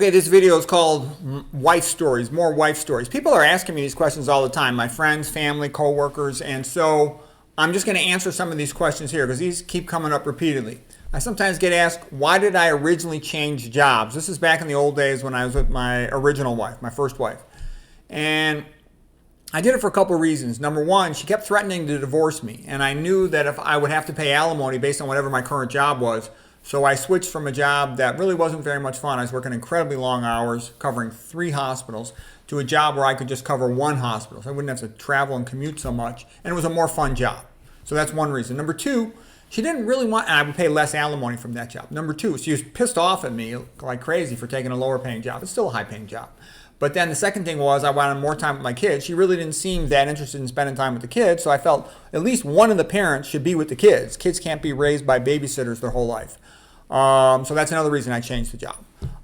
Okay, this video is called Wife Stories, more wife stories. People are asking me these questions all the time, my friends, family, coworkers, and so I'm just going to answer some of these questions here because these keep coming up repeatedly. I sometimes get asked, why did I originally change jobs? This is back in the old days when I was with my original wife, my first wife. And I did it for a couple of reasons. Number one, she kept threatening to divorce me, and I knew that if I would have to pay alimony based on whatever my current job was. So I switched from a job that really wasn't very much fun. I was working incredibly long hours, covering 3 hospitals, to a job where I could just cover 1 hospital. So I wouldn't have to travel and commute so much, and it was a more fun job. So that's one reason. Number 2, she didn't really want, and I would pay less alimony from that job. Number 2, she was pissed off at me like crazy for taking a lower paying job. It's still a high paying job. But then the second thing was I wanted more time with my kids. She really didn't seem that interested in spending time with the kids, so I felt at least one of the parents should be with the kids. Kids can't be raised by babysitters their whole life. So that's another reason I changed the job.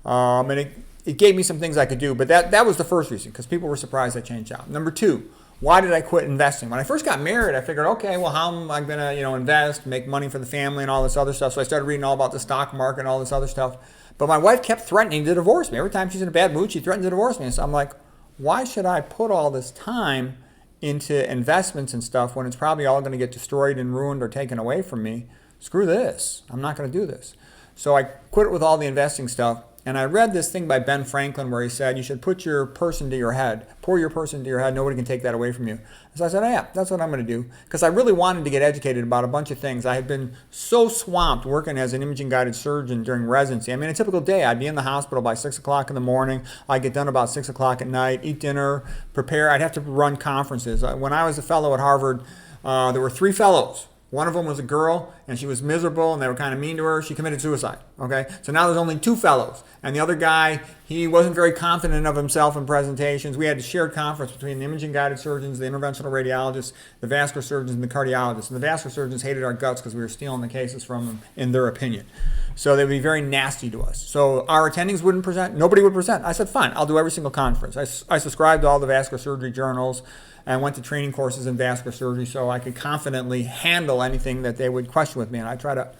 And it gave me some things I could do, but that was the first reason, because people were surprised I changed job. Number 2, why did I quit investing? When I first got married, I figured, okay, well, how am I going to, invest, make money for the family and all this other stuff? So I started reading all about the stock market and all this other stuff. But my wife kept threatening to divorce me. Every time she's in a bad mood, she threatened to divorce me. And so I'm like, why should I put all this time into investments and stuff when it's probably all going to get destroyed and ruined or taken away from me? Screw this. I'm not going to do this. So I quit it with all the investing stuff. And I read this thing by Ben Franklin where he said, you should put your purse into your head. Pour your purse into your head. Nobody can take that away from you. So I said, oh, yeah, that's what I'm going to do. Because I really wanted to get educated about a bunch of things. I had been so swamped working as an imaging-guided surgeon during residency. I mean, a typical day, I'd be in the hospital by 6 o'clock in the morning. I'd get done about 6 o'clock at night, eat dinner, prepare. I'd have to run conferences. When I was a fellow at Harvard, there were 3 fellows. One of them was a girl, and she was miserable, and they were kind of mean to her. She committed suicide, okay? So now there's only 2 fellows. And the other guy, he wasn't very confident of himself in presentations. We had a shared conference between the imaging-guided surgeons, the interventional radiologists, the vascular surgeons, and the cardiologists. And the vascular surgeons hated our guts because we were stealing the cases from them, in their opinion. So they would be very nasty to us. So our attendings wouldn't present. Nobody would present. I said, fine, I'll do every single conference. I subscribed to all the vascular surgery journals. I went to training courses in vascular surgery so I could confidently handle anything that they would question with me. And I try to,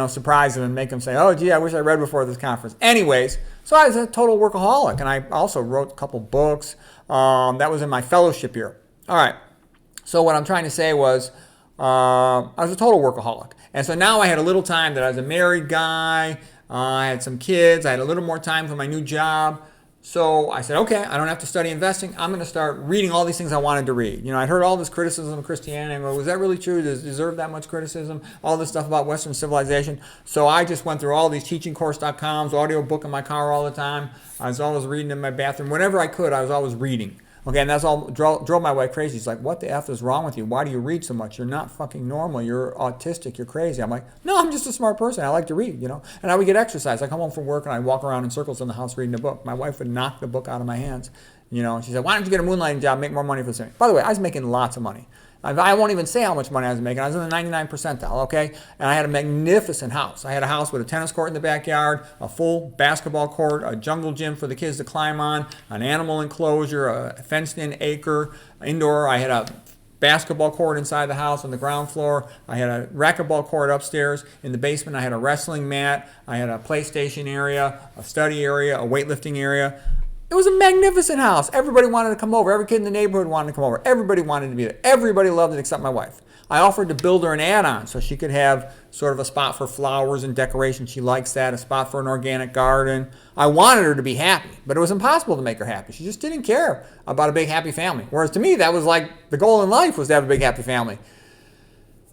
surprise them and make them say, oh, gee, I wish I read before this conference. Anyways, so I was a total workaholic. And I also wrote a couple books. That was in my fellowship year. All right. So what I'm trying to say was I was a total workaholic. And so now I had a little time that I was a married guy. I had some kids. I had a little more time for my new job. So I said, okay, I don't have to study investing. I'm going to start reading all these things I wanted to read. I'd heard all this criticism of Christianity. Well, was that really true? Does it deserve that much criticism? All this stuff about Western civilization. So I just went through all these teachingcourse.coms, audio book in my car all the time. I was always reading in my bathroom. Whenever I could, I was always reading. Okay, and that's all drove my wife crazy. She's like, what the F is wrong with you? Why do you read so much? You're not fucking normal. You're autistic. You're crazy. I'm like, no, I'm just a smart person. I like to read, And I would get exercise. I come home from work and I walk around in circles in the house reading a book. My wife would knock the book out of my hands. She said, why don't you get a moonlighting job, make more money for the same? By the way, I was making lots of money. I won't even say how much money I was making. I was in the 99th percentile, okay? And I had a magnificent house. I had a house with a tennis court in the backyard, a full basketball court, a jungle gym for the kids to climb on, an animal enclosure, a fenced-in acre, indoor. I had a basketball court inside the house on the ground floor. I had a racquetball court upstairs. In the basement, I had a wrestling mat. I had a PlayStation area, a study area, a weightlifting area. It was a magnificent house. Everybody wanted to come over. Every kid in the neighborhood wanted to come over. Everybody wanted to be there. Everybody loved it except my wife. I offered to build her an add-on so she could have sort of a spot for flowers and decoration. She likes that, a spot for an organic garden. I wanted her to be happy, but it was impossible to make her happy. She just didn't care about a big, happy family. Whereas to me, that was like the goal in life, was to have a big, happy family.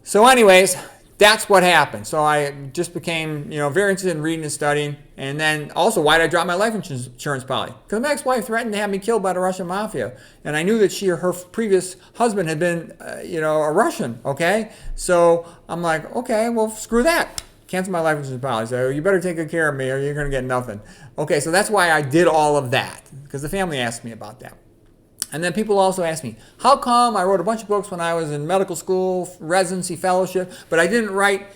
So anyways, that's what happened. So I just became, very interested in reading and studying. And then also, why did I drop my life insurance policy? Because my ex-wife threatened to have me killed by the Russian mafia. And I knew that she or her previous husband had been, a Russian, okay? So I'm like, okay, well, screw that. Cancel my life insurance policy. So you better take good care of me or you're going to get nothing. Okay, so that's why I did all of that, because the family asked me about that. And then people also ask me, how come I wrote a bunch of books when I was in medical school, residency, fellowship, but I didn't write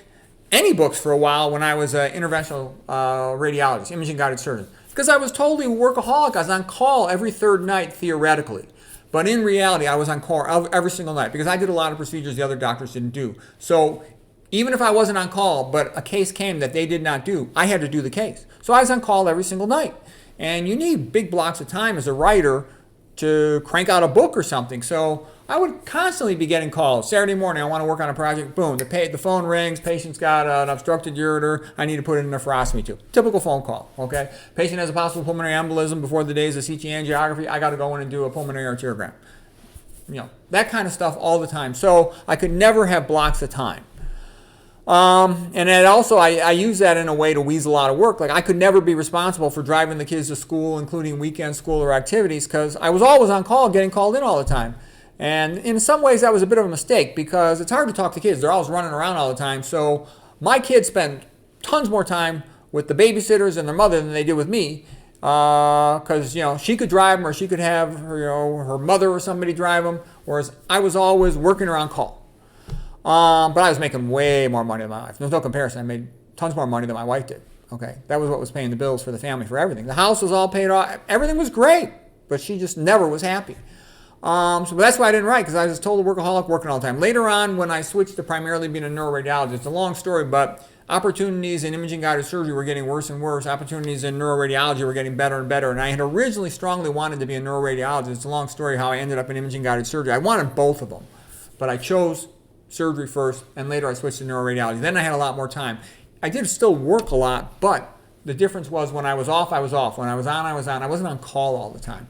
any books for a while when I was an interventional radiologist, imaging-guided surgeon? Because I was totally workaholic. I was on call every 3rd night, theoretically. But in reality, I was on call every single night because I did a lot of procedures the other doctors didn't do. So even if I wasn't on call, but a case came that they did not do, I had to do the case. So I was on call every single night. And you need big blocks of time as a writer to crank out a book or something. So I would constantly be getting calls. Saturday morning, I want to work on a project. Boom, the phone rings. Patient's got an obstructed ureter. I need to put in a nephrostomy tube. Typical phone call, okay? Patient has a possible pulmonary embolism before the days of CT angiography. I got to go in and do a pulmonary arteriogram. That kind of stuff all the time. So I could never have blocks of time. And then also I use that in a way to weasel out of work. Like I could never be responsible for driving the kids to school, including weekend school or activities, because I was always on call, getting called in all the time. And in some ways that was a bit of a mistake because it's hard to talk to kids. They're always running around all the time. So my kids spend tons more time with the babysitters and their mother than they did with me. Because she could drive them or she could have her mother or somebody drive them, whereas I was always working around call. But I was making way more money than my wife. There's no comparison. I made tons more money than my wife did. Okay, that was what was paying the bills for the family, for everything. The house was all paid off. Everything was great, but she just never was happy. So that's why I didn't write, because I was a total workaholic, working all the time. Later on, when I switched to primarily being a neuroradiologist, it's a long story, but opportunities in imaging-guided surgery were getting worse and worse. Opportunities in neuroradiology were getting better and better. And I had originally strongly wanted to be a neuroradiologist. It's a long story how I ended up in imaging-guided surgery. I wanted both of them, but I chose surgery first, and later I switched to neuroradiology. Then I had a lot more time. I did still work a lot, but the difference was when I was off, I was off. When I was on, I was on. I wasn't on call all the time.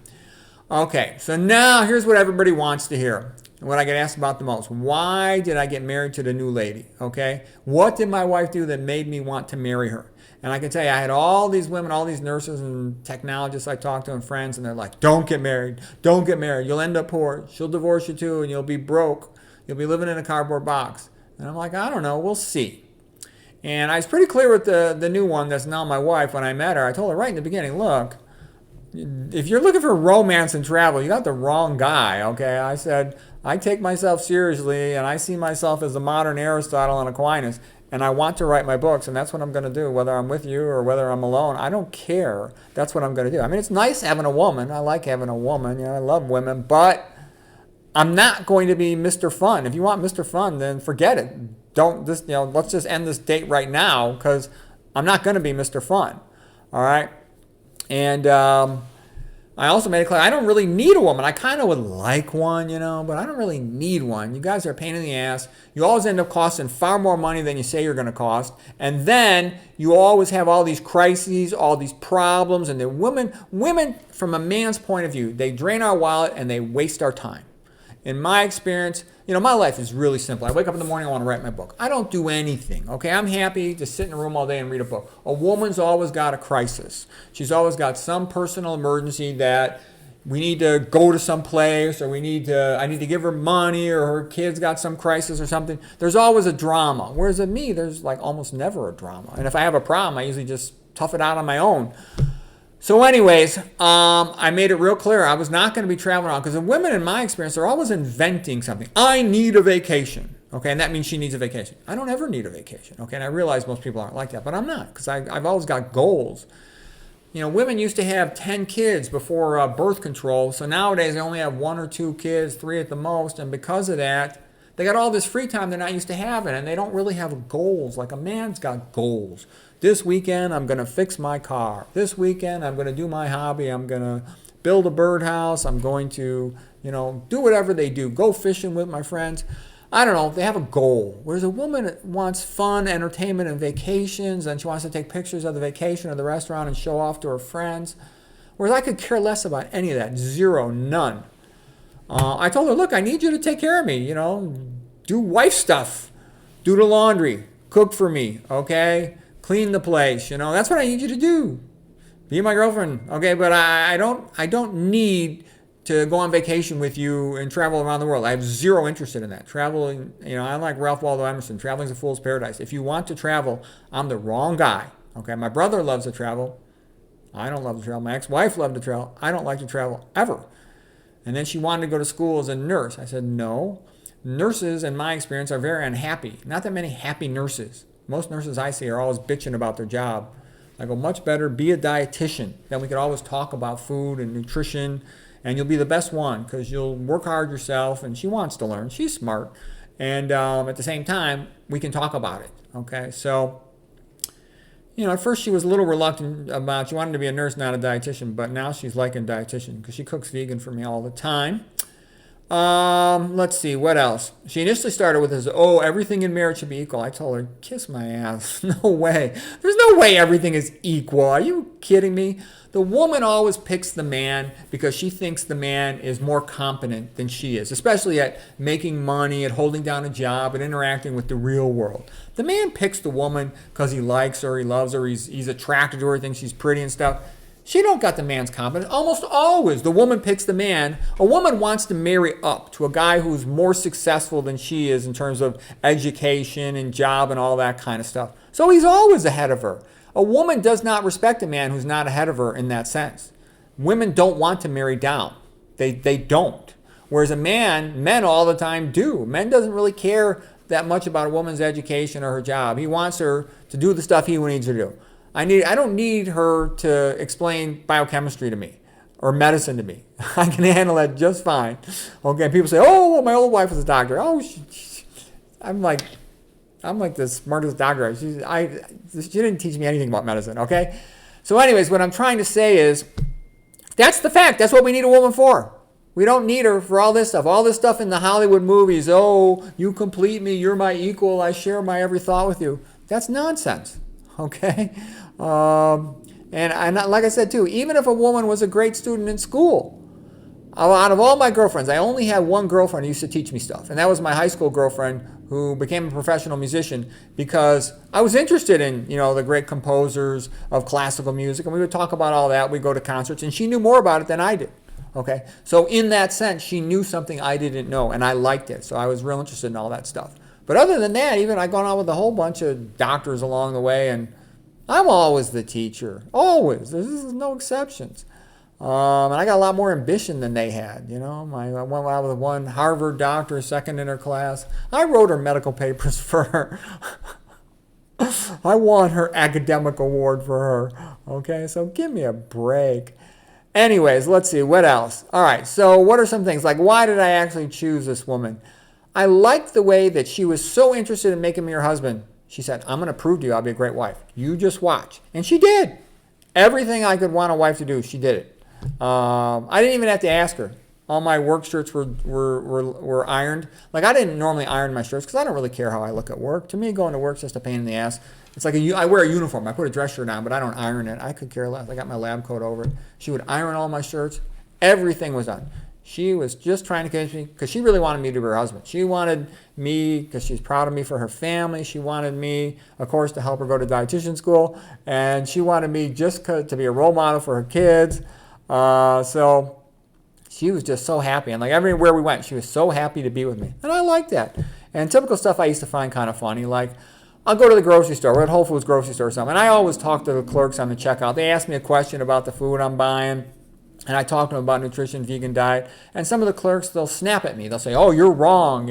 Okay, so now here's what everybody wants to hear, and what I get asked about the most. Why did I get married to the new lady? Okay, what did my wife do that made me want to marry her? And I can tell you, I had all these women, all these nurses and technologists I talked to and friends, and they're like, don't get married. Don't get married. You'll end up poor. She'll divorce you too, and you'll be broke. You'll be living in a cardboard box. And I'm like, I don't know. We'll see. And I was pretty clear with the new one that's now my wife when I met her. I told her right in the beginning, look, if you're looking for romance and travel, you got the wrong guy, okay? I said, I take myself seriously, and I see myself as a modern Aristotle and Aquinas, and I want to write my books, and that's what I'm going to do, whether I'm with you or whether I'm alone. I don't care. That's what I'm going to do. I mean, it's nice having a woman. I like having a woman. I love women, but I'm not going to be Mr. Fun. If you want Mr. Fun, then forget it. Don't just, let's just end this date right now, because I'm not going to be Mr. Fun. All right? And I also made it clear I don't really need a woman. I kind of would like one, but I don't really need one. You guys are a pain in the ass. You always end up costing far more money than you say you're going to cost. And then you always have all these crises, all these problems. And then women, from a man's point of view, they drain our wallet and they waste our time. In my experience, my life is really simple. I wake up in the morning, I want to write my book. I don't do anything, okay? I'm happy to sit in a room all day and read a book. A woman's always got a crisis. She's always got some personal emergency that we need to go to some place, or I need to give her money, or her kid's got some crisis or something. There's always a drama. Whereas with me, there's like almost never a drama. And if I have a problem, I usually just tough it out on my own. So anyways, I made it real clear I was not going to be traveling around, because the women, in my experience, they're always inventing something. I need a vacation, okay, and that means she needs a vacation. I don't ever need a vacation, okay, and I realize most people aren't like that, but I'm not, because I've always got goals. Women used to have 10 kids before birth control, so nowadays they only have 1 or 2 kids, 3 at the most, and because of that, they got all this free time they're not used to having, and they don't really have goals. Like a man's got goals. This weekend, I'm going to fix my car. This weekend, I'm going to do my hobby. I'm going to build a birdhouse. I'm going to, do whatever they do. Go fishing with my friends. I don't know. They have a goal. Whereas a woman wants fun, entertainment, and vacations, and she wants to take pictures of the vacation or the restaurant and show off to her friends. Whereas I could care less about any of that. Zero, none. I told her, look, I need you to take care of me, do wife stuff, do the laundry, cook for me, okay, clean the place, that's what I need you to do. Be my girlfriend, okay, but I don't need to go on vacation with you and travel around the world. I have zero interest in that. Traveling, I'm like Ralph Waldo Emerson, traveling's a fool's paradise. If you want to travel, I'm the wrong guy, okay? My brother loves to travel. I don't love to travel. My ex-wife loved to travel. I don't like to travel, ever. And then she wanted to go to school as a nurse. I said, no. Nurses, in my experience, are very unhappy. Not that many happy nurses. Most nurses I see are always bitching about their job. I go, much better be a dietitian. Then we could always talk about food and nutrition, and you'll be the best one because you'll work hard yourself, and she wants to learn. She's smart. And at the same time, we can talk about it. Okay, so At first she was a little reluctant about, she wanted to be a nurse, not a dietitian, but now she's liking dietitian because she cooks vegan for me all the time. Let's see, what else? She initially started with this, oh, everything in marriage should be equal. I told her, kiss my ass. No way. There's no way everything is equal. Are you kidding me? The woman always picks the man because she thinks the man is more competent than she is, especially at making money, at holding down a job, and interacting with the real world. The man picks the woman because he likes her, he loves her, he's attracted to her, thinks she's pretty and stuff. She don't got the man's confidence. Almost always, the woman picks the man. A woman wants to marry up to a guy who's more successful than she is in terms of education and job and all that kind of stuff. So he's always ahead of her. A woman does not respect a man who's not ahead of her in that sense. Women don't want to marry down. They don't. Whereas men all the time do. Men doesn't really care that much about a woman's education or her job. He wants her to do the stuff he needs her to do. I don't need her to explain biochemistry to me or medicine to me. I can handle that just fine. Okay, people say, oh, well, my old wife was a doctor. Oh, I'm like the smartest doctor. She didn't teach me anything about medicine, okay? So anyways, what I'm trying to say is, that's the fact. That's what we need a woman for. We don't need her for all this stuff. All this stuff in the Hollywood movies. Oh, you complete me. You're my equal. I share my every thought with you. That's nonsense. Okay? And like I said too, even if a woman was a great student in school, out of all my girlfriends, I only had one girlfriend who used to teach me stuff. And that was my high school girlfriend who became a professional musician because I was interested in, the great composers of classical music. And we would talk about all that. We'd go to concerts. And she knew more about it than I did. Okay? So in that sense, she knew something I didn't know. And I liked it. So I was real interested in all that stuff. But other than that, even I've gone on with a whole bunch of doctors along the way. And I'm always the teacher. Always. There's no exceptions. And I got a lot more ambition than they had. I went out with one Harvard doctor, second in her class. I wrote her medical papers for her. I won her academic award for her. Okay, so give me a break. Anyways, let's see, what else? All right, so what are some things? Like, why did I actually choose this woman? I liked the way that she was so interested in making me her husband. She said, I'm going to prove to you I'll be a great wife. You just watch. And she did. Everything I could want a wife to do, she did it. I didn't even have to ask her. All my work shirts were ironed. Like, I didn't normally iron my shirts because I don't really care how I look at work. To me, going to work's just a pain in the ass. It's like I wear a uniform. I put a dress shirt on, but I don't iron it. I could care less. I got my lab coat over it. She would iron all my shirts. Everything was done. She was just trying to convince me because she really wanted me to be her husband. She wanted me because she's proud of me for her family. She wanted me, of course, to help her go to dietitian school. And she wanted me just to be a role model for her kids. So she was just so happy. And like everywhere we went, she was so happy to be with me. And I liked that. And typical stuff I used to find kind of funny. Like, I'll go to the grocery store. We're at Whole Foods grocery store or something. And I always talk to the clerks on the checkout. They ask me a question about the food I'm buying. And I talk to them about nutrition, vegan diet. And some of the clerks, they'll snap at me. They'll say, oh, you're wrong.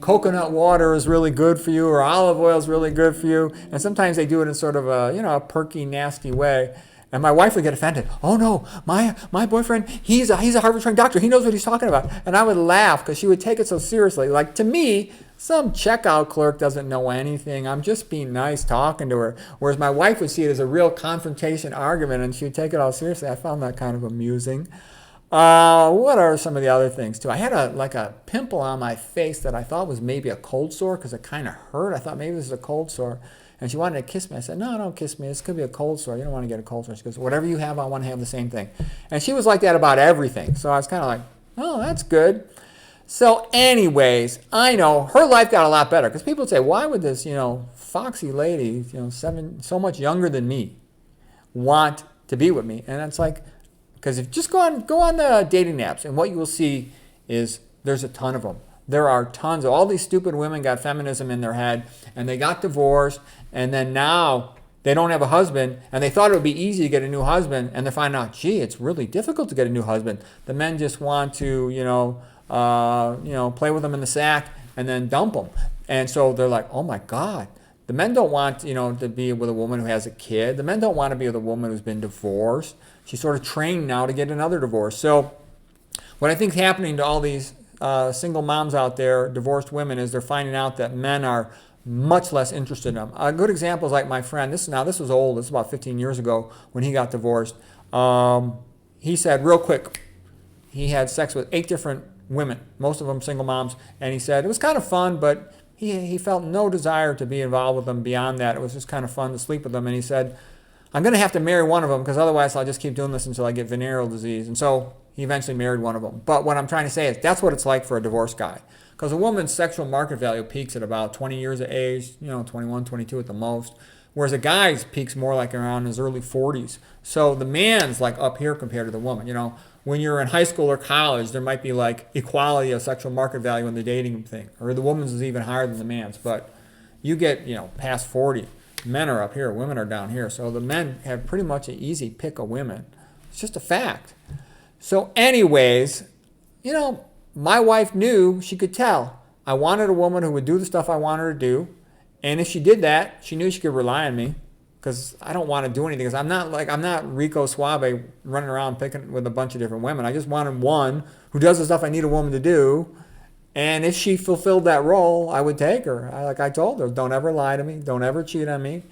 Coconut water is really good for you, or olive oil is really good for you. And sometimes they do it in sort of a perky, nasty way. And my wife would get offended. Oh no, my boyfriend, he's a Harvard-trained doctor. He knows what he's talking about. And I would laugh because she would take it so seriously. Like, to me, some checkout clerk doesn't know anything. I'm just being nice talking to her. Whereas my wife would see it as a real confrontation argument and she would take it all seriously. I found that kind of amusing. What are some of the other things too? I had a pimple on my face that I thought was maybe a cold sore because it kind of hurt. I thought maybe this is a cold sore. And she wanted to kiss me. I said, no, don't kiss me. This could be a cold sore. You don't want to get a cold sore. She goes, whatever you have, I want to have the same thing. And she was like that about everything. So I was kind of like, oh, that's good. So anyways, I know her life got a lot better. Because people would say, why would this, foxy lady, so much younger than me, want to be with me? And it's like, because if just go on the dating apps, and what you will see is there's a ton of them. There are tons of all these stupid women got feminism in their head, and they got divorced, and then now they don't have a husband, and they thought it would be easy to get a new husband, and they find out, gee, it's really difficult to get a new husband. The men just want to, play with them in the sack and then dump them, and so they're like, oh my God. The men don't want, to be with a woman who has a kid. The men don't want to be with a woman who's been divorced. She's sort of trained now to get another divorce. So what I think is happening to all these single moms out there, divorced women, is they're finding out that men are much less interested in them. A good example is like my friend. This was old. This was about 15 years ago when he got divorced. He said real quick, he had sex with 8 different women, most of them single moms, and he said it was kind of fun, but he felt no desire to be involved with them beyond that. It was just kind of fun to sleep with them, and he said, I'm going to have to marry one of them because otherwise I'll just keep doing this until I get venereal disease. And so he eventually married one of them. But what I'm trying to say is that's what it's like for a divorced guy. Because a woman's sexual market value peaks at about 20 years of age, 21, 22 at the most. Whereas a guy's peaks more like around his early 40s. So the man's like up here compared to the woman. When you're in high school or college, there might be like equality of sexual market value in the dating thing. Or the woman's is even higher than the man's. But you get, past 40. Men are up here, women are down here. So the men have pretty much an easy pick of women. It's just a fact. So anyways, my wife knew, she could tell. I wanted a woman who would do the stuff I wanted her to do. And if she did that, she knew she could rely on me. Because I don't want to do anything. Because I'm not Rico Suave running around picking with a bunch of different women. I just wanted one who does the stuff I need a woman to do. And if she fulfilled that role, I would take her. Like I told her, don't ever lie to me. Don't ever cheat on me.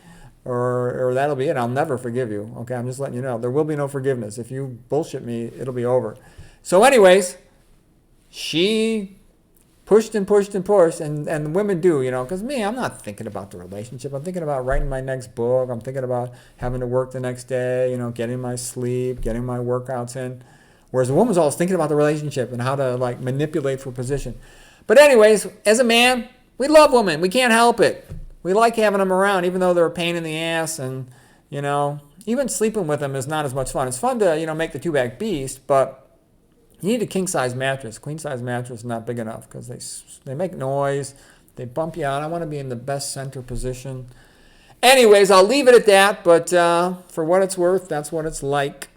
Or that'll be it. I'll never forgive you. Okay, I'm just letting you know. There will be no forgiveness. If you bullshit me, it'll be over. So anyways, she pushed and pushed and pushed. And the women do, because me, I'm not thinking about the relationship. I'm thinking about writing my next book. I'm thinking about having to work the next day, getting my sleep, getting my workouts in. Whereas a woman's always thinking about the relationship and how to manipulate for position. But anyways, as a man, we love women. We can't help it. We like having them around, even though they're a pain in the ass. And, even sleeping with them is not as much fun. It's fun to, make the two-back beast, but you need a king-size mattress. Queen-size mattress is not big enough because they make noise. They bump you out. I want to be in the best center position. Anyways, I'll leave it at that. But for what it's worth, that's what it's like.